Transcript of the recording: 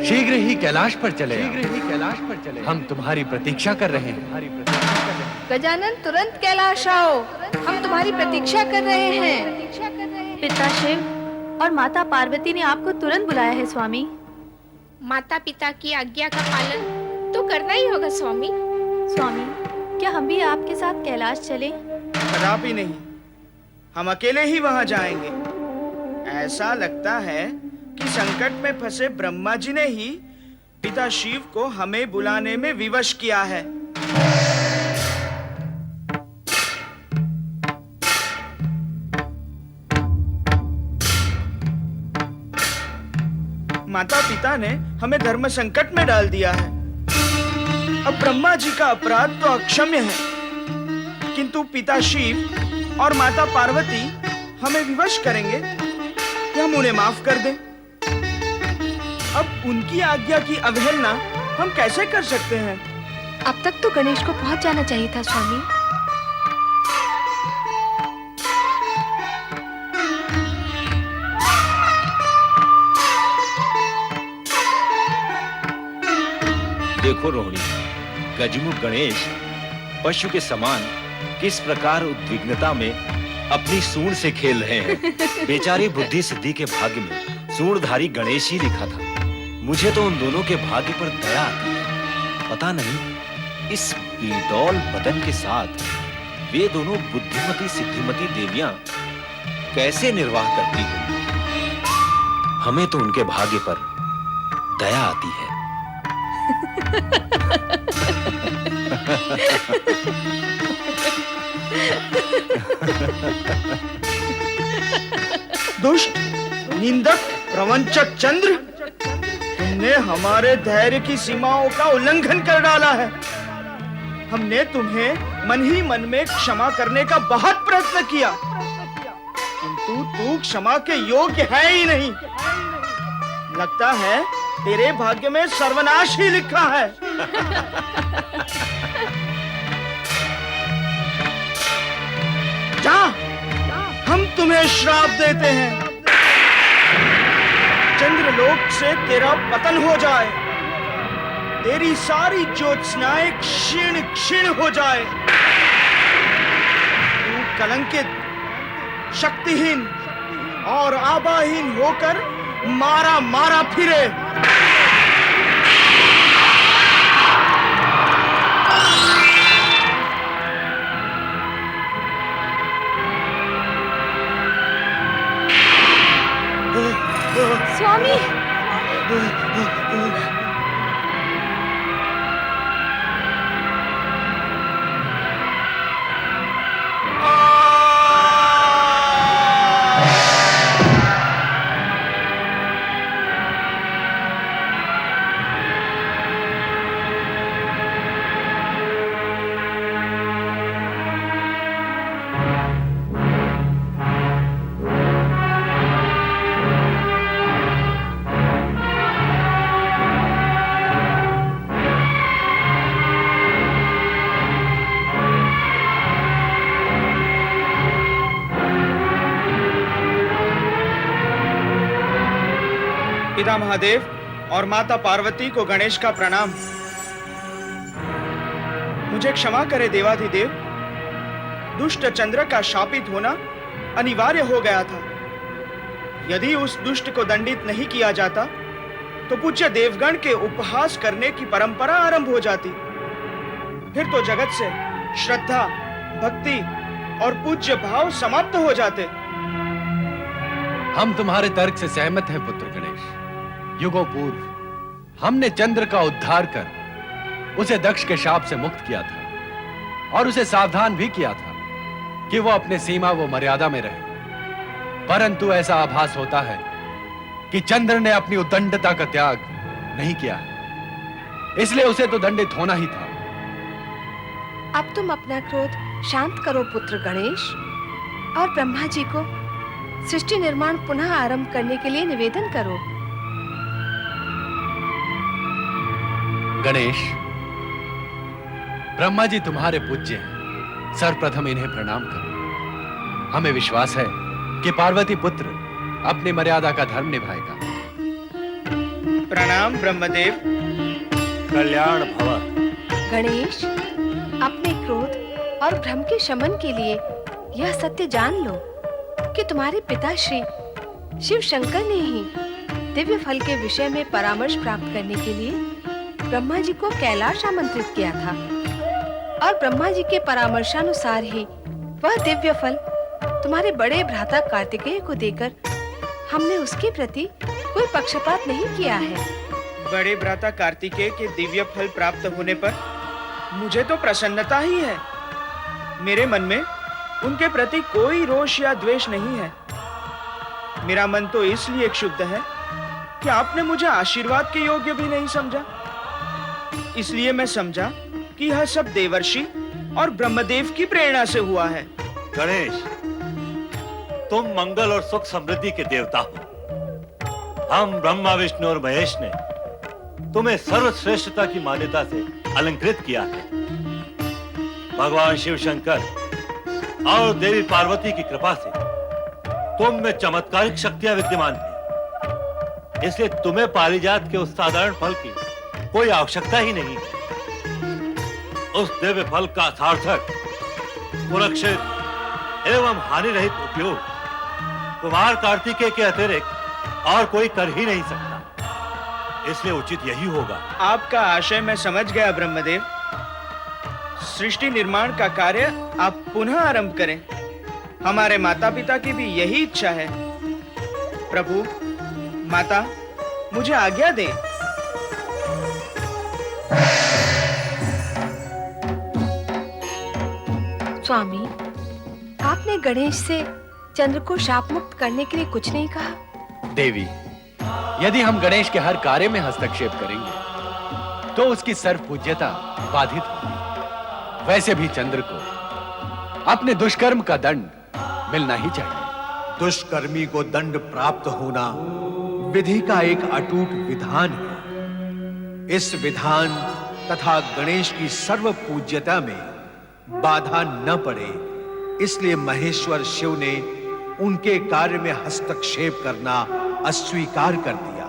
शीघ्र ही कैलाश पर चले। हम तुम्हारी प्रतीक्षा कर रहे हैं। गजानन, तुरंत कैलाश आओ, हम तुम्हारी प्रतीक्षा कर रहे हैं। पिता शिव और माता पार्वती ने आपको तुरंत बुलाया है स्वामी। माता पिता की आज्ञा का पालन तो करना ही होगा स्वामी। स्वामी, क्या हम भी आपके साथ कैलाश चले? कदापि नहीं, हम अकेले ही वहां जाएंगे। ऐसा लगता है कि संकट में फंसे ब्रह्मा जी ने ही पिता शिव को हमें बुलाने में विवश किया है। माता पिता ने हमें धर्म संकट में डाल दिया है। अब ब्रह्मा जी का अपराध तो अक्षम्य है, किंतु पिता शिव और माता पार्वती हमें विवश करेंगे कि हम उन्हें माफ कर दें। अब उनकी आज्ञा की अवहेलना हम कैसे कर सकते हैं? अब तक तो गणेश को पहुंच जाना चाहिए था स्वामी। देखो रोहिणी, गजमुख गणेश पशु के समान किस प्रकार उद्विग्नता में अपनी सूंड से खेल रहे हैं। बेचारी बुद्धि सिद्धि के भाग्य में सूंडधारी गणेश ही लिखा था। मुझे तो उन दोनों के भाग्य पर दया आती है। पता नहीं इस बेडौल बदन के साथ वे दोनों बुद्धिमती सिद्धिमती देवियां कैसे निर्वाह करती हैं। हमें तो उनके भाग्य पर दया आती है। दुष्ट, निंदक, प्रवंचक चंद्र, तुमने हमारे धैर्य की सीमाओं का उल्लंघन कर डाला है। हमने तुम्हें मन ही मन में क्षमा करने का बहुत प्रयत्न किया, किंतु तू क्षमा के योग्य है ही नहीं। लगता है तेरे भाग्य में सर्वनाश ही लिखा है। जा, हम तुम्हें श्राप देते हैं। चंद्रलोक से तेरा पतन हो जाए, तेरी सारी ज्योत्सनाएं क्षीण क्षीण हो जाए। तू कलंकित, शक्तिहीन और आबाहीन होकर मारा मारा फिरे। स्वामी, पिता महादेव और माता पार्वती को गणेश का प्रणाम। मुझे क्षमा करे देवाधिदेव, दुष्ट चंद्र का शापित होना अनिवार्य हो गया था। यदि उस दुष्ट को दंडित नहीं किया जाता तो पूज्य देवगण के उपहास करने की परंपरा आरंभ हो जाती। फिर तो जगत से श्रद्धा, भक्ति और पूज्य भाव समाप्त हो जाते। हम तुम्हारे तर्क से सहमत हैं पुत्र गणेश। युगों पूर्व हमने चंद्र का उद्धार कर उसे दक्ष के शाप से मुक्त किया था और उसे सावधान भी किया था कि वो अपने सीमा व मर्यादा में रहे। परंतु ऐसा आभास होता है कि चंद्र ने अपनी उद्दंडता का त्याग नहीं किया है, इसलिए उसे तो दंडित होना ही था। अब तुम अपना क्रोध शांत करो पुत्र गणेश, और ब्रह्मा जी को सृष्टि निर्माण पुनः आरंभ करने के लिए निवेदन करो। गणेश, ब्रह्मा जी तुम्हारे पूज्य हैं, सर्वप्रथम इन्हें प्रणाम करो। हमें विश्वास है कि पार्वती पुत्र अपनी मर्यादा का धर्म निभाएगा। प्रणाम ब्रह्मदेव। कल्याण भव। गणेश, अपने क्रोध और भ्रम के शमन के लिए यह सत्य जान लो कि तुम्हारे पिता श्री शिव शंकर ने ही दिव्य फल के विषय में परामर्श प्राप्त करने के लिए ब्रह्मा जी को कैलाश आमंत्रित किया था और ब्रह्मा जी के परामर्शानुसार ही वह दिव्य फल तुम्हारे बड़े भ्राता कार्तिकेय को देकर हमने उसके प्रति कोई पक्षपात नहीं किया है। बड़े भ्राता कार्तिकेय के दिव्य फल प्राप्त होने पर मुझे तो प्रसन्नता ही है। मेरे मन में उनके प्रति कोई रोष या द्वेष नहीं है। मेरा मन तो इसलिए क्षुब्ध है कि आपने मुझे आशीर्वाद के योग्य भी नहीं समझा। इसलिए मैं समझा कि यह सब देवर्षि और ब्रह्मदेव की प्रेरणा से हुआ है। गणेश, तुम मंगल और सुख समृद्धि के देवता हो। हम ब्रह्मा विष्णु और महेश ने तुम्हें सर्वश्रेष्ठता की मान्यता से अलंकृत किया है। भगवान शिव शंकर और देवी पार्वती की कृपा से तुम में चमत्कारिक शक्तियां विद्यमान हैं। इसलिए तुम्हें पारिजात के उस साधारण फल की कोई आवश्यकता ही नहीं। उस दिव्य फल का सार्थक, सुरक्षित एवं हानि रहित उपयोग कुमार कार्तिकेय के अतिरिक्त और कोई कर ही नहीं सकता। इसलिए उचित यही होगा। आपका आशय मैं समझ गया ब्रह्मदेव। सृष्टि निर्माण का कार्य आप पुनः आरंभ करें। हमारे माता पिता की भी यही इच्छा है। प्रभु, माता, मुझे आज्ञा दें। स्वामी, आपने गणेश से चंद्र को शाप मुक्त करने के लिए कुछ नहीं कहा। देवी, यदि हम गणेश के हर कार्य में हस्तक्षेप करेंगे तो उसकी सर्व पूज्यता बाधित होगी। वैसे भी चंद्र को अपने दुष्कर्म का दंड मिलना ही चाहिए। दुष्कर्मी को दंड प्राप्त होना विधि का एक अटूट विधान है। इस विधान तथा गणेश की सर्व पूज्यता में बाधा न पड़े, इसलिए महेश्वर शिव ने उनके कार्य में हस्तक्षेप करना अस्वीकार कर दिया।